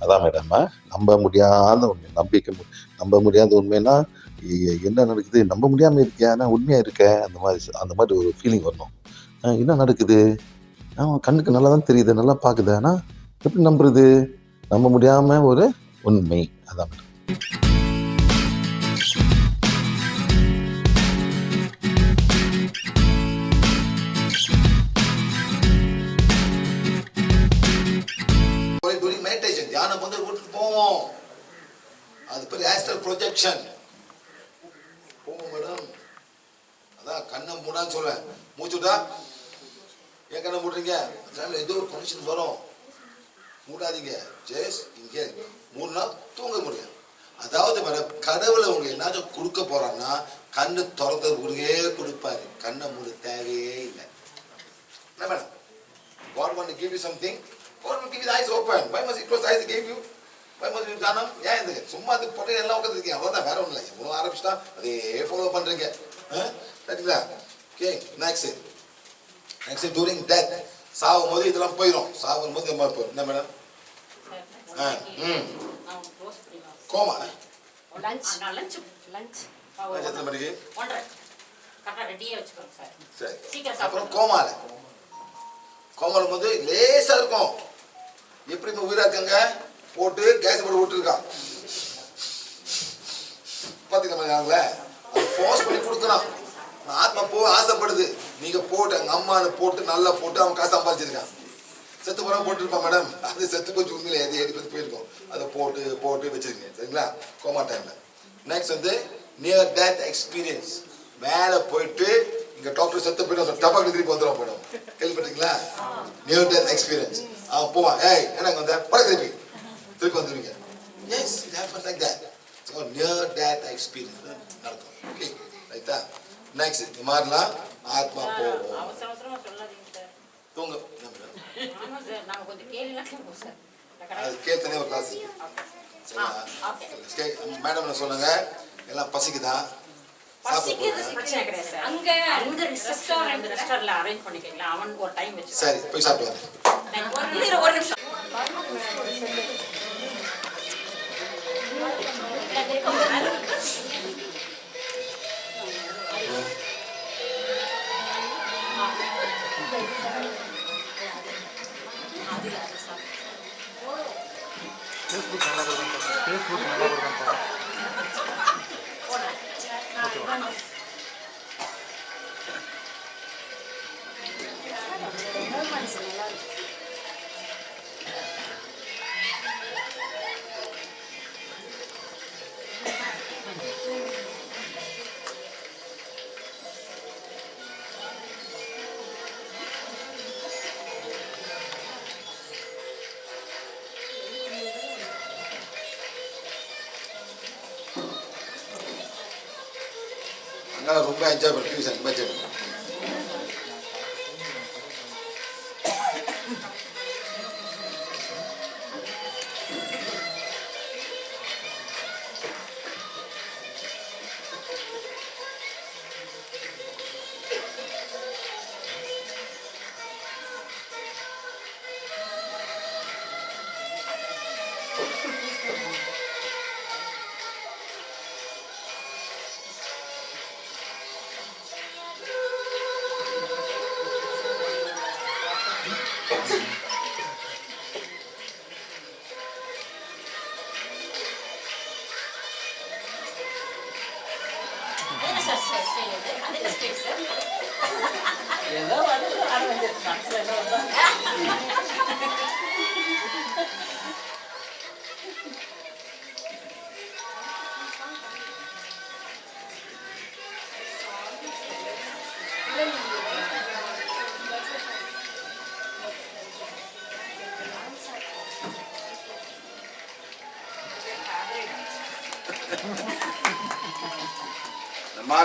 அதான் மேடம், நம்ப முடியாத உண்மை, நம்ப முடியாத உண்மைன்னா என்ன நடக்குது, நம்ப முடியாம இருக்கியா, ஆனா உண்மையா இருக்க, அந்த மாதிரி ஒரு ஃபீலிங் வரணும். என்ன நடக்குது, கண்ணுக்கு நல்லா தான் தெரியுது, நல்லா பாக்குது, ஆனா எப்படி நம்புறது, நம்ப முடியாம ஒரு உண்மை. அதான் மேடம். மெடிடேஷன் தியானம் வந்து விட்டுட்டு போவோம், அது பேர் ஆஸ்ட்ரல் ப்ரொஜெக்ஷன் போவோம் மேடம். அதான் கண்ணை மூடான்னு சொல்லுவேன், மூச்சுட்டா ஏன் கண்ணை மூடுறீங்க, ஏதோ ஒரு கண்டிஷன் வரும், மூடாதீங்க. ஜெஸ் இங்கே மூணுனா தூங்க முடியும். அதாவது மேடம், கடவுளை உங்களுக்கு என்னாச்சும் கொடுக்க போறான்னா கண்ணு திறந்தது கொடுக்கே கொடுப்பாரு, கண்ணை மூட தேவையே இல்லை. என்ன madam, God want to give you something, God will give you the eyes open. Why must he close the eyes he gave you? Why must you தானம்? ஏன் இந்த சும்மா அது போட்டு எல்லாம் உட்காந்துருக்கீங்க, அவ்வளோதான், வேற ஒன்றும் இல்லை. இவ்வளோ ஆரம்பிச்சுட்டா அதே ஃபாலோ பண்ணுறீங்க. சரிங்களா? ஓகே, நெக்ஸ்ட் டூரிங் டெத், சாகும் போது இதெல்லாம் போயிடும், சாகும் போது இந்த மாதிரி போயிடும். என்ன மேடம்? கோமா எத்தனை மணிக்கு? சரி, அப்புறம் கோமால போது லேசா இருக்கும், எப்படி உயிரா இருக்காங்க போட்டு கேஸ் போட்டு விட்டுருக்கான் பாத்தீங்களா, அது ஃபோர்ஸ் பண்ணி கொடுக்குறான். ஆத்மா போக ஆசைப்படுது, நீங்க போட்டு எங்க அம்மானு போட்டு நல்லா போட்டு அவன் காசு சம்பாதிச்சிருக்கான். செத்து போனா போட்டுருப்பான் மேடம், அது செத்து போச்சு உண்மையில எது எடுத்து போயிருக்கோம், அதை போட்டு போட்டு வச்சிருக்கீங்க. சரிங்களா? கோமா டைம்ல. நெக்ஸ்ட் வந்து நியர் டெத் எக்ஸ்பீரியன்ஸ், மேலே போயிட்டு இங்க டாக்டர் செத்து போயிட்டு டபாக்கு திருப்பி வந்துடும் மேடம், கேள்விப்பட்டீங்களா? நியர் டெத் எக்ஸ்பீரியன்ஸ், அவன் போவான், ஏய் என்ன வந்த படம் திருப்பி வந்துருவீங்க. Yes, it happens like that. So near death experience நடக்கும். ஓகே, ரைட்டா? நெக்ஸ்ட் இந்த மாதிரிலாம் ஆத்மா போவோம், தூங்க. அது கேட்கனே ஒரு கிளாஸ் மேடம் என்ன சொல்லுங்க, எல்லாம் பசிக்குதா, சரி போய் சாப்பிடுவாங்க. ரொம்ப என்ஜாய் பண்ணுறேன், ரொம்ப என்ஜாய் பண்ணுறேன்.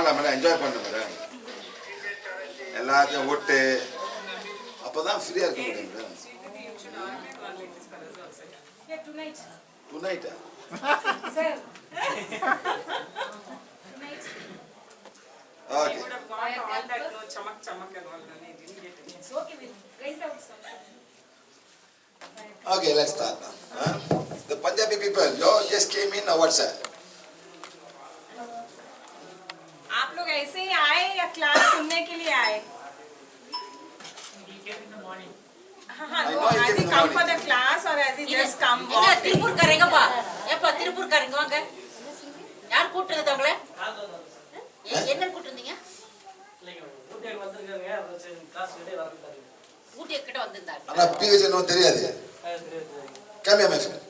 நம்ம என்ஜாய் பண்ண மேடம், எல்லாத்தையும் விட்டு அப்பதான் ஃப்ரீயா இருக்க முடியும் madam. Tonight. Sir. Okay. You would have got all that no chamak and all that. I didn't get it. It's okay, we'll print out some. Okay, let's start now. The Punjabi people, you all just came in or what's that? आप लोग ऐसे ही आए या class सुनने के लिए आए? हाँ, I no, know you as came he in the come for morning. the class or as he just come இங்க walk? திருப்பூர் காரங்க பா ஏப்பா திருப்பூர் காரங்க வாங்க யார் கூட்டுறது உங்களை என்ன கூட்டிருந்தீங்க ஊட்டி கிட்ட வந்திருந்தாரு ஆனா PH என்ன தெரியாது. Come here, my friend.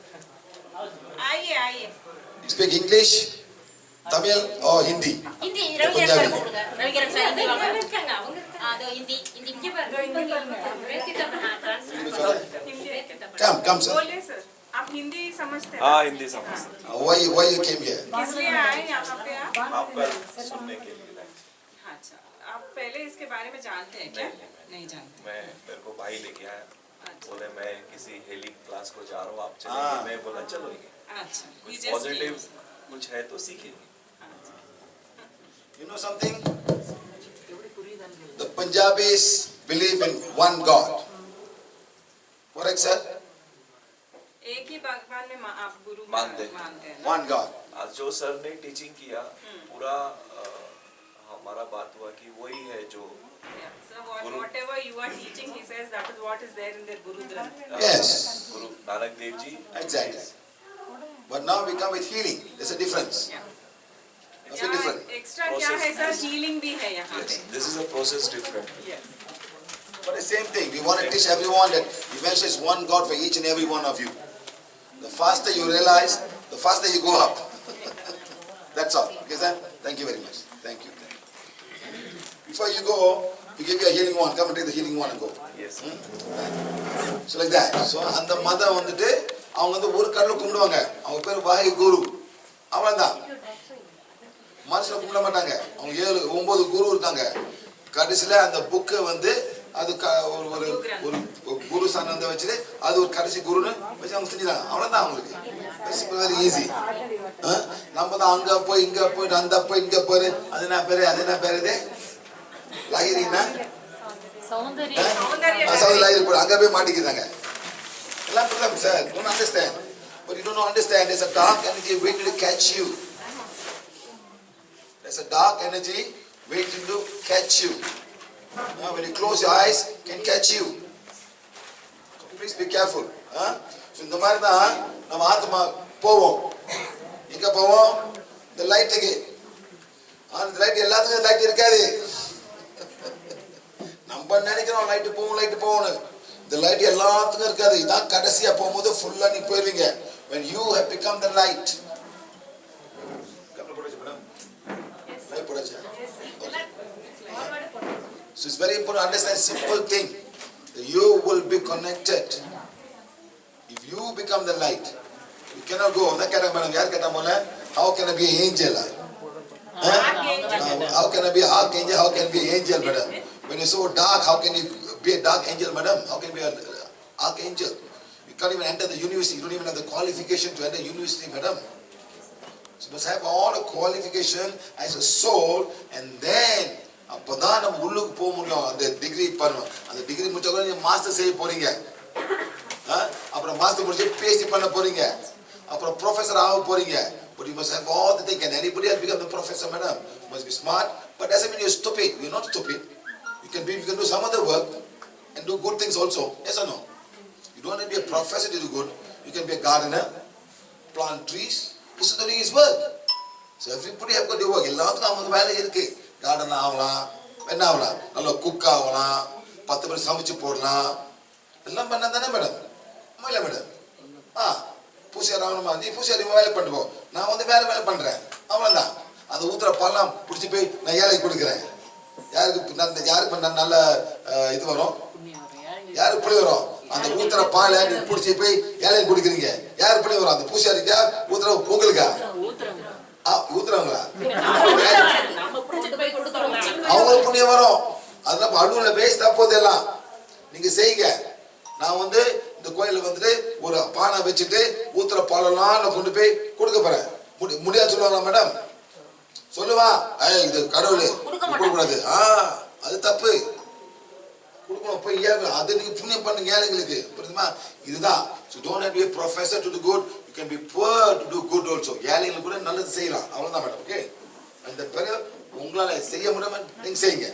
आइए आइए. You speak English, Tamil or Hindi? Hindi Ravikaran sir கூப்பிடுங்க ரவிகரன் சார் ஹிந்தி வாங்க இருக்காங்க அவங்க அதோ ஹிந்தி ஹிந்தி இங்க Come, sir. बोलिए सर. आप हिंदी समझते हैं? हाँ हिंदी समझते Why you came here? किस लिए आए यहाँ पे आप? हैं। आपका सुनने के लिए लाए। अच्छा, आप पहले इसके बारे में जानते हैं क्या? नहीं जानते. मैं मेरे को भाई लेके आया अच्छा. बोले मैं किसी हेलिंग क्लास को जा रहा हूँ आप हाँ। चलेंगे मैं बोला चलो अच्छा. He कुछ just पॉजिटिव came. कुछ है तो सीखेंगे You know something? The Punjabis believe in one God. Correct, sir? एक ही भगवान में आप गुरु मानते हैं. मानते हैं ना? One God. आज जो सर ने टीचिंग किया पूरा हमारा बात हुआ कि वही है जो Yeah. So Guru. whatever you are teaching, he says that is what is there in their Guru Granth. Yes. Guru Nanak Dev ji Exactly. But now we come with healing. There's a difference. Yeah. There's a difference. यहाँ extra क्या है sir? Healing भी है यहाँ yes पे. this is a process different Yes. But the same thing. We want to teach everyone that eventually it's one God for each and every one of you. The faster you realize, the faster you go up. That's all. Okay, sir? Thank you very much. Thank you. Before you go, we give you a healing one. Come and take the healing one and go. yes So like that. So அந்த மதம் வந்துட்டு அவங்க வந்து ஒரு கடவுளை கும்பிடுவாங்க. அவங்க பேர் வாஹி குரு. அவ்வளவுதான். மனுஷனை கும்பிட மாட்டாங்க. அவங்க 9 குரு இருக்காங்க. கடைசியில அந்த புக்கை வந்து அது ஒரு ஒரு ஒரு குரு சானந்த வச்சுட்டு அது ஒரு கடைசி குருன்னு வச்சு அவங்க செஞ்சுட்டாங்க. அவ்வளவுதான் அவங்களுக்கு. It's very easy. நம்ம தான் அங்க போய் இங்க போய் அந்த போய் இங்க போய் அது என்ன பேரு இது லாகிரினா சௌந்தர்யா போய் அங்க போய் மாட்டிக்கிறாங்க. எல்லாம் புரியுதா sir? Don't understand. But you don't understand. There's a dark energy waiting to catch you. There's a dark energy waiting to catch you. When you close your eyes, can catch you. Please be careful. So இந்த மாதிரி தான் நம்ம ஆத்மா போவோம். எங்க போவோம்? இந்த லைட்டுக்கு. அந்த லைட் எல்லாத்துக்கும் லைட் இருக்காது. நம்ம நினைக்கிறோம் லைட் போகணும். இந்த லைட் எல்லாத்துக்கும் இருக்காது. இதான் கடைசியா போகும்போது ஃபுல்லா நீ போயிருவீங்க. When you have become the light. Light போடுச்சு. So it's very important to understand simple thing. That you will be connected. If you become the light, you cannot go. Madam, how can I be an angel? How can I be an archangel? How can I be an angel, madam? When you're so dark, how can you be a dark angel, madam? How can you be an archangel? You can't even enter the university. You don't even have the qualification to enter university, madam. So you must have all the qualification as a soul, and then அப்பதான் நம்ம உள்ளுக்கு போக முடியும். அந்த degree பண்ணணும். அந்த degree முடிச்ச கூட நீங்க மாஸ்டர் செய்ய போறீங்க. அப்புறம் மாஸ்டர் முடிச்சு PhD பண்ண போறீங்க. அப்புறம் ப்ரொஃபசர் ஆக போறீங்க. But you must have all the things. Can anybody else become the professor, madam? You must be smart. But doesn't mean you're stupid. You're not stupid. You can do some other work and do good things also. Yes or no? You don't have to be a professor to do good. You can be a gardener, plant trees. This is doing his work. So everybody have got to work. எல்லாத்துக்கும் அவங்க வேலை இருக்கு. Garden ஆகலாம், என்ன ஆகலாம், நல்ல cook ஆகலாம், 10 பேர் சமைச்சு போடலாம், எல்லாம் பண்ண தானே மேடம்? இல்லை மேடம்? பூசியார் ஆகணுமா? நீ பூசியார் வேலை பண்ணுவோம், நான் வந்து வேலை பண்றேன், அவ்வளோதான். அதை ஊத்துற பாலாம் பிடிச்சி போய் நான் ஏழைக்கு கொடுக்குறேன். யாருக்கு நல்ல இது வரும்? யாருக்கு புளி வரும்? அந்த ஊத்துற பாலை நீ பிடிச்சி போய் ஏழைக்கு கொடுக்குறீங்க. யாருக்கு புளி வரும்? அந்த பூசியாருக்கா ஊத்துற உங்களுக்கா? ஊத்துறவங்களா? அவங்களுக்கு புண்ணியம் வரும். அதெல்லாம் அழுவுல வேஸ்டா போதெல்லாம் நீங்க செய்யுங்க. நான் வந்து இந்த கோயில வந்துட்டு ஒரு பானை வச்சுட்டு ஊத்துற பாலெல்லாம் நான் கொண்டு போய் கொடுக்க போறேன். முடியாது சொல்லுவாங்களா மேடம்? சொல்லுவா இது கடவுள் கொடுக்க கூடாது. அது தப்பு. கொடுக்கணும் போய் ஏழை அதை நீங்க புண்ணியம் பண்ணுங்க ஏழைங்களுக்கு புரியுதுமா இதுதான் so don't have to be a professor to do good you can be poor to do good also ஏழைங்களுக்கு கூட நல்லது செய்யலாம் அவ்வளவுதான் மேடம் ஓகே அந்த பிறகு உங்களால செய்ய முடியாம நீங்க செய்யுங்க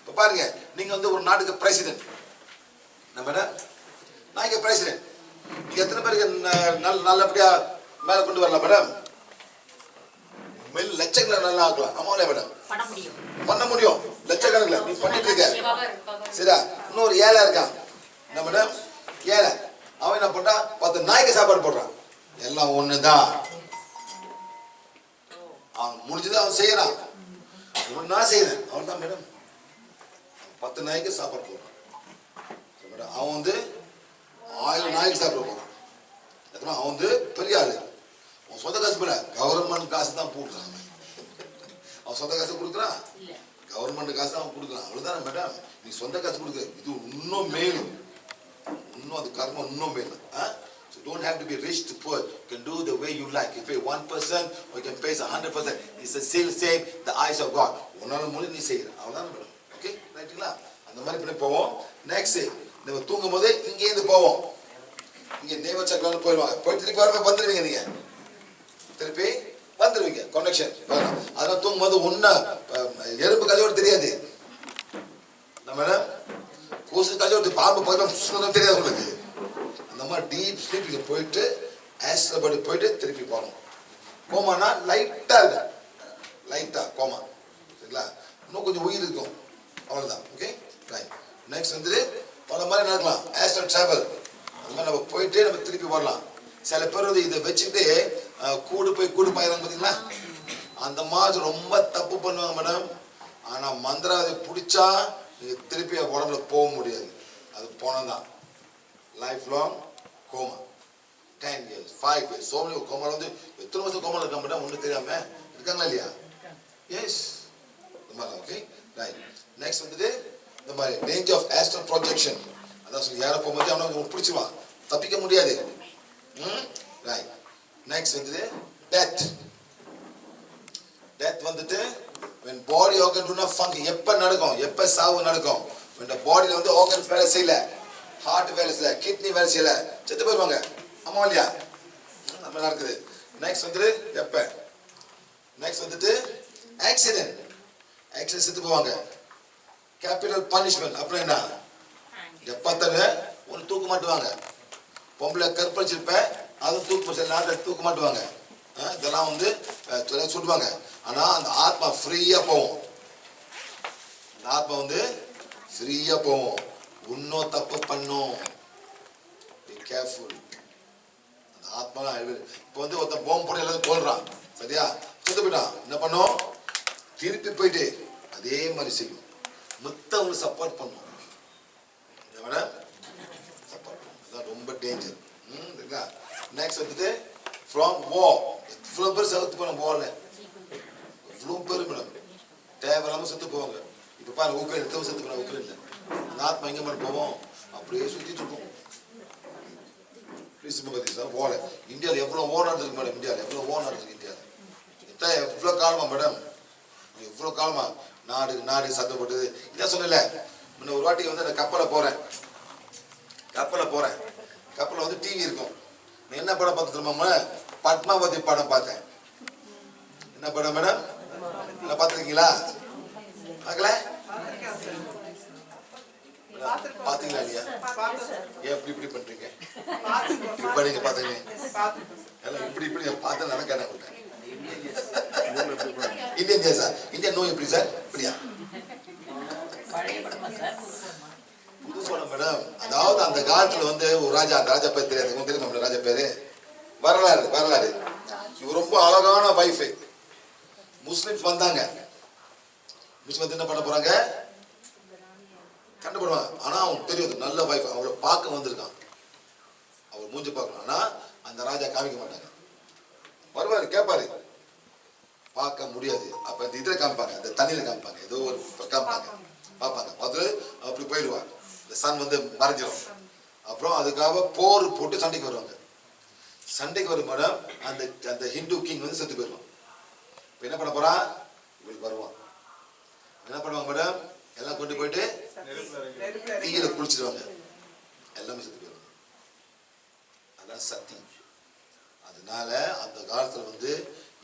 இப்ப பாருங்க நீங்க வந்து ஒரு நாட்டுக்கு பிரசிடென்ட் என்ன மேடம் நான் இங்க பிரசிடென்ட் நீங்க எத்தனை பேருக்கு நல்லபடியா மேல கொண்டு வரலாம் மேடம் லட்சங்களை நல்லா ஆக்கலாம் ஆமாங்களே மேடம் பண்ண முடியும் லட்சக்கணக்கில் நீ பண்ணிட்டு இருக்க சரியா இன்னொரு ஏழை இருக்கான் என்ன மேடம் ஏழை அவன் என்ன பண்றான் 10 நாய்க்கு சாப்பாடு போடுறான் எல்லாம் ஒண்ணுதான் அவன் முடிஞ்சது அவன் செய்யறான் ஒன்னா செய்யறேன் அவன் தான் மேடம் 10 நாய்க்கு சாப்பாடு போடுறான் அவன் வந்து 1000 நாய்க்கு சாப்பாடு போடுறான் அவன் வந்து பெரிய ஆளு அவன் சொந்த காசு போல கவர்மெண்ட் காசு தான் போடுறான் அவன் சொந்த காசு கொடுக்குறான் கவர்மெண்ட் காசு அவன் கொடுக்குறான் அவ்வளவுதான் மேடம் நீ சொந்த காசு கொடுக்குற இது இன்னும் மேலும் இன்னும் அது கர்மம் இன்னும் மேலும் so don't have to be rich to poor you can do the way you like you pay 1% or you can pay 100% it's the still same the eyes of God உன்னால முடிஞ்சு நீ செய்யற அவ்வளவுதான் மேடம் ஓகே ரைட்டுங்களா அந்த மாதிரி பண்ணி போவோம் நெக்ஸ்ட் நம்ம தூங்கும் போது இங்கே இருந்து போவோம் இங்க நேவ சக்கரான்னு போயிடுவாங்க போயிட்டு திருப்பி வரப்ப வந்துருவீங்க நீங்க திருப்பி வந்துருவீங்க கனெக்ஷன் அதெல்லாம் தூங்கும்போது ஒன்னா எறும்பு கதையோடு தெரியாது நம்ம கொசு கதையோடு பாம்பு பக்கம் தெரியாது உங்களுக்கு அந்த மாதிரி டீப் ஸ்லீப்பிங்க போயிட்டு ஆஸ்ட்ரல் பாடி போயிட்டு திருப்பி போகணும் கோமானா லைட்டா இருக்கு லைட்டா கோமா சரிங்களா இன்னும் கொஞ்சம் உயிர் இருக்கும் அவ்வளவுதான் ஓகே ரைட் நெக்ஸ்ட் வந்து பல மாதிரி நடக்கலாம் ஆஸ்ட்ரல் டிராவல் அந்த மாதிரி நம்ம போயிட்டு நம்ம திருப்பி வரலாம் சில பேர் வந்து இதை வச்சுக்கிட்டு கூடு பாயிரம் பார்த்தீங்களா அந்த மாதிரி ரொம்ப தப்பு பண்ணுவாங்க மேடம் ஆனா மந்திராவதி பிடிச்சா நீங்க திருப்பி உடம்புல போக முடியாது அது போனதான் lifelong coma 10 years 5 years so many கோமால வந்து எத்தனை வருஷம் கோமால இருக்க மேடம் ஒன்றும் தெரியாம இருக்காங்களா இல்லையா எஸ் இந்த மாதிரி ஓகே ரைட் நெக்ஸ்ட் வந்துட்டு இந்த மாதிரி டேஞ்சர் ஆஃப் ஆஸ்ட்ரல் ப்ரொஜெக்ஷன் அதான் சொல்லி யாரை போகும்போது அவனை பிடிச்சிருவான் தப்பிக்க முடியாது ரைட் நெக்ஸ்ட் வந்துட்டு டெத் வந்துட்டு when body organ do not function எப்ப நடக்கும் எப்ப சாவு நடக்கும் when the bodyல வந்து organ வேலை செய்யல ஹார்ட் வேலை செய்யல கிட்னி வேலை செய்யல செத்து போயிடுவாங்க ஆமா இல்லையா நம்ம நடக்குது நெக்ஸ்ட் வந்துட்டு எப்ப நெக்ஸ்ட் வந்துட்டு ஆக்சிடென்ட் செத்து போவாங்க கேபிட்டல் பனிஷ்மெண்ட் அப்புறம் என்ன எப்பத்தானே ஒன்று தூக்க மாட்டுவாங்க பொம்பளை கற்பழிச்சிருப்ப அதுவும் தூக்க மாட்டுவாங்க இதெல்லாம் வந்து சொல்லுவாங்க ஆனா அந்த ஆத்மா ஃப்ரீயா போவோம் அந்த ஆத்மா வந்து ஃப்ரீயா போவோம் இன்னும் தப்பு பண்ணும் பி கேர்ஃபுல் அந்த ஆத்மா இப்போ வந்து ஒருத்தன் போம் போட எல்லாரும் கொள்றான் சரியா செத்து போயிட்டான் என்ன பண்ணும் திருப்பி போயிட்டு அதே மாதிரி செய்யும் மத்தவங்களுக்கு சப்போர்ட் பண்ணும் சப்போர்ட் பண்ணும் ரொம்ப டேஞ்சர் நெக்ஸ்ட் வந்துட்டு ஃப்ரம் வார் இவ்வளோ பேர் செத்து போன வார்ல இவ்வளோ பேர் மேடம் தேவையில்லாமல் செத்து போவாங்க இப்போ பாருங்க உக்ரைன் எத்தனை செத்து போன உக்ரைன்ல அந்த ஆத்மா எங்கே மேடம் போவோம் அப்படியே சுற்றிட்டு இருக்கோம் வார் இந்தியாவில் எவ்வளோ ஓர் நடந்திருக்கு மேடம் இந்தியாவில் எவ்வளோ ஓர் நடந்திருக்கு இந்தியாவில் எவ்வளோ காலமா மேடம் எவ்வளோ காலமா நாடு சத்தம் போட்டது இதான் சொன்னல முன்ன ஒரு வாட்டி வந்து நான் கப்பலில் போகிறேன் கப்பலில் வந்து டிவி இருக்கும் என்ன படம் பார்த்து தெரியுமா பத்மாவதி படம் பார்த்தேன் என்ன படம் மேடம் என்ன பார்த்துருக்கீங்களா பார்க்கல பாத்தீங்களா இல்லையா ஏன் இப்படி பண்றீங்க இப்ப நீங்க பாத்தீங்க எல்லாம் இப்படி பார்த்து நடக்க இந்தியன் தேசா இந்தியன் நோய் எப்படி சார் இப்படியா புது படம் மேடம் அதாவது அந்த காலத்துல வந்து ஒரு ராஜா அந்த ராஜா பேர் தெரியாது தெரியும் ராஜா பேரு வரலாறு இவர் ரொம்ப அழகான வைஃப் முஸ்லிம்ஸ் வந்தாங்க முஸ்லிம் வந்து என்ன பண்ண போறாங்க கண்டுபிடுவாங்க ஆனா அவனுக்கு தெரியுது நல்ல வைஃப் அவளை பார்க்க வந்திருக்கான் அவர் மூஞ்சி பார்க்கணும் ஆனா அந்த ராஜா காமிக்க மாட்டாங்க வருவாரு கேட்பாரு பார்க்க முடியாது அப்ப இந்த இதுல காமிப்பாங்க இந்த தண்ணியில காமிப்பாங்க ஏதோ ஒரு காமிப்பாங்க பார்ப்பாங்க பார்த்து அப்படி போயிடுவாங்க இந்த சன் வந்து மறைஞ்சிடும் அப்புறம் அதுக்காக போர் போட்டு சண்டைக்கு வருவாங்க சண்டைக்கு வரும் மேடம் அந்த ஹிந்து கிங் வந்து செத்து போயிடுவான் இப்போ என்ன பண்ண போறான் இவளுக்கு வருவான் என்ன பண்ணுவாங்க மேடம் எல்லாம் கொண்டு போயிட்டு தீயில குளிச்சிடுவாங்க, எல்லாமே செத்து போயிடுவாங்க. அதான் சக்தி. அதனால அந்த காலத்துல வந்து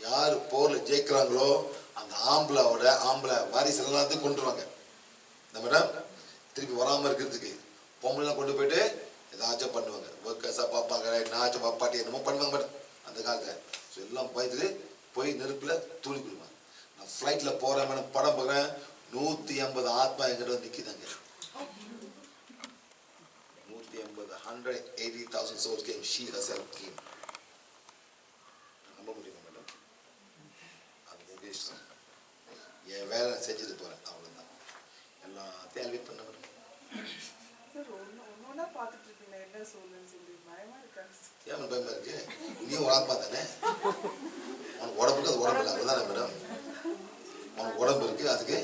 யாரு போர்ல ஜெயிக்கிறாங்களோ அந்த ஆம்பளை வாரிசு எல்லாத்தையும் கொண்டுருவாங்க. இந்த மேடம் திருப்பி வராம இருக்கிறதுக்கு பொம்பளைலாம் கொண்டு போயிட்டு ஏதாச்சும் பண்ணுவாங்க, ஒர்க்கர்ஸா பார்ப்பாங்க, என்னாச்சும் பாப்பாட்டி என்னமோ பண்ணுவாங்க மேடம் அந்த காலத்துல. ஸோ எல்லாம் பயந்துட்டு போய் நெருப்புல தூளி கொடுப்பாங்க. நான் ஃப்ளைட்ல போறேன் மேடம், படம் பார்க்குறேன், 150 ஆத்மா எங்கிட்ட வந்து நிற்கிதாங்க. 180,000 souls came. She herself came. நம்ப முடியுமா மேடம்? அது உங்க இஷ்டம். என் வேலை நான் செஞ்சுட்டு போறேன், அவ்வளவுதான். எல்லாத்தையும் அல்வேட் பண்ண மேடம். ஏன் பயமா இருக்கு? நீ ஒரு ஆத்மா தானே, உனக்கு உடம்புக்கு அது உடம்பு இல்லை, அதுதானே மேடம். உனக்கு உடம்பு இருக்கு, அதுக்கு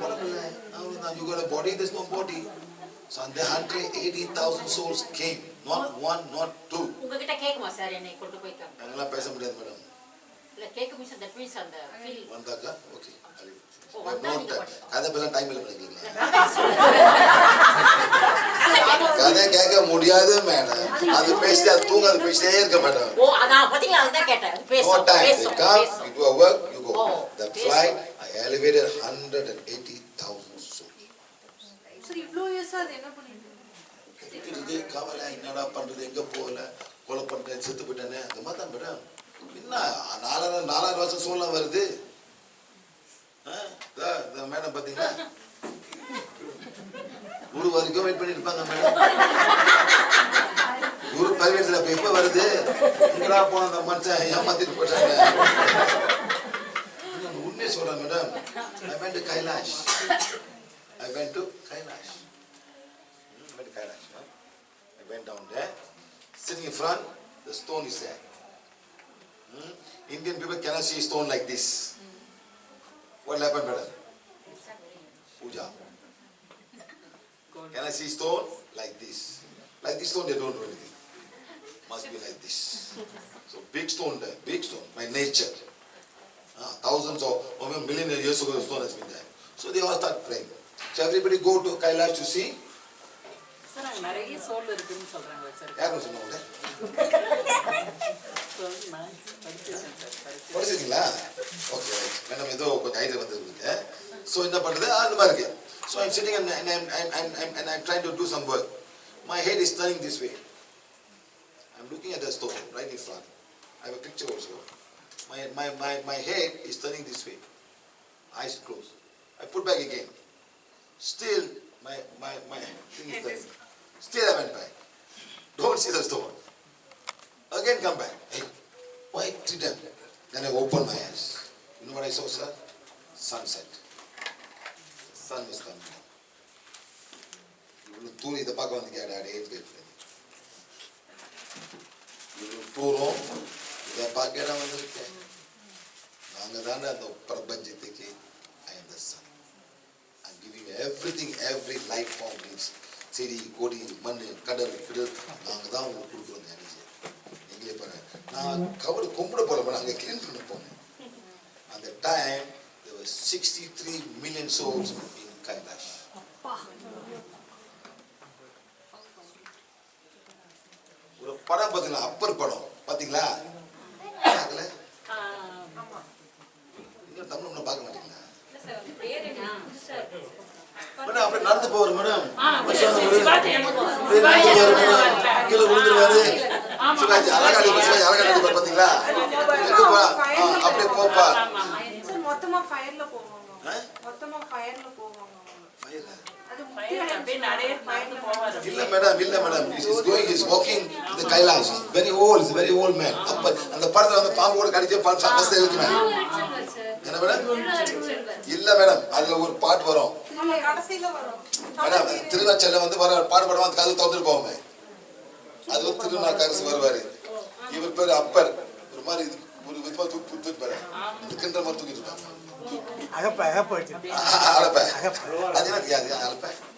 உடம்பு இல்லை, அவ்வளவுதான். You got a body, there's no body. So and the 180,000 souls came, not one, not two. உங்ககிட்ட கேக்குமா சார் என்னை கொண்டு போய் காமிக்க? எல்லாம் பேச முடியாது மேடம். இல்ல கேக்க மீன்ஸ் தட் மீன்ஸ் அந்த ஃபீல் வந்தாக்கா ஓகே. ஓ வந்தா நீங்க கதை பேசலாம் டைம் இல்லை மேடம். கதை கேட்க முடியாது மேடம், அது பேசிட்டு அது தூங்க, அது பேசிட்டே இருக்க மேடம். ஓ அதான் பாத்தீங்களா, அதுதான் கேட்டேன். No பேசு time. பேசு You come, you do a work, you go. Oh, The yes. flight, I elevated 180,000 souls. சரி இவ்ளோ இயர்ஸ் அது என்ன பண்ணிட்டு இதுக்கு கவலை, என்னடா பண்றது, எங்க போகல, கொலை பண்ணிட்டேன், செத்து போயிட்டானே, அந்த மாதிரி தான் மேடம். என்ன 4,000 வருஷம் சூழ்நிலை வருது. இந்த மேடம் பாத்தீங்களா, குரு வரைக்கும் வெயிட் பண்ணிட்டு இருப்பாங்க மேடம். குரு பரிவேட்ல எப்ப வருது, எங்கடா போன அந்த மனுஷன் ஏமாத்திட்டு போயிட்டாங்க. உண்மையை சொல்றேன் madam. I went to Kailash. I went to Kailash. I went down there, sitting in front, the stone is there. Indian people cannot see stone like this. What will happen, brother? Puja. Can I see stone like this? Like this stone, they don't do anything. Must be like this. So big stone there, big stone, by nature. Thousands or even million years ago, the stone has been there. So they all start praying. So everybody go to Kailash to see. Sir அங்க நிறைய soul இருக்குன்னு சொல்றாங்க sir. யாரும் சொன்னாங்க? நான் படிச்சேன் sir. படிச்சிருக்கீங்களா? Okay right. Madam ஏதோ கொஞ்சம் ஐடியா வந்துருக்கு. ஸோ என்ன பண்ணுறது அந்த மாதிரி இருக்கு. So I'm sitting and I'm trying to do some work. My head is turning this way. I'm looking at the stone right in front. I have a picture also. My head is turning this way. Eyes closed. I put back again. Still my thing is turning. Still I went back. Don't see the stone. Again come back. Hey, why three times? Then I opened my eyes. You know what I saw, sir? Sunset. Sun was coming down. இவ்வளவு தூரம் இதை பார்க்க வந்து கேட்டாடே இவ்வளவு தூரம் இதை பார்க்க வந்திருக்கேன். நாங்க தானே அந்த பிரபஞ்சத்துக்கு I am the sun. I'm giving you everything, every life form needs. செடி கொடி மண் கடல் கிடல் நாங்க தான் உங்களுக்கு கொடுக்குறோம். எங்களே பாருங்க, நான் கவலை கும்பிட போறேன், அங்கே கிளீன் பண்ண போனேன். அந்த time there were 63 million souls in Kailash. ஒரு படம் பார்த்தீங்களா, அப்பர் படம் பார்த்தீங்களா? பார்க்கல? இன்னும் தமிழ் ஒன்றும் பார்க்க மாட்டீங்களா? மேடம் அப்படியே நடந்து போவார் மேடம். கீழே விழுந்துருவாரு. சிவாஜி அழகா நடிப்பார் பார்த்தீங்களா? அப்படியே போப்பா. மொத்தமா ஃபயர்ல போவாங்க. மொத்தமா ஃபயர்ல போவாங்க. இல்ல madam is walking the Kailash. Very old man. அந்த படத்துல வந்து பாம்பு கூட கடிச்சே பஸ்ல இருக்குமே. என்ன மேடம்? இல்ல மேடம், அதுல ஒரு பாட்டு வரும். கடைசில வரும். மேடம் திருநச்சல்ல வந்து வர பாட்டு படம் வந்து கதவு திறந்து போவாங்க. அது ஒரு திருநாக்கரசு வருவாரு. இவர் பேரு அப்பர். ஒரு மாதிரி ஒரு விதமா தூக்கி பாரு. கிண்ட மாதிரி தூக்கிட்டு இருப்பாங்க.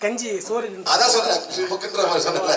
கஞ்சி சோறு அதான் சொல்றேன், கிண்டுற மாதிரி சொன்னல.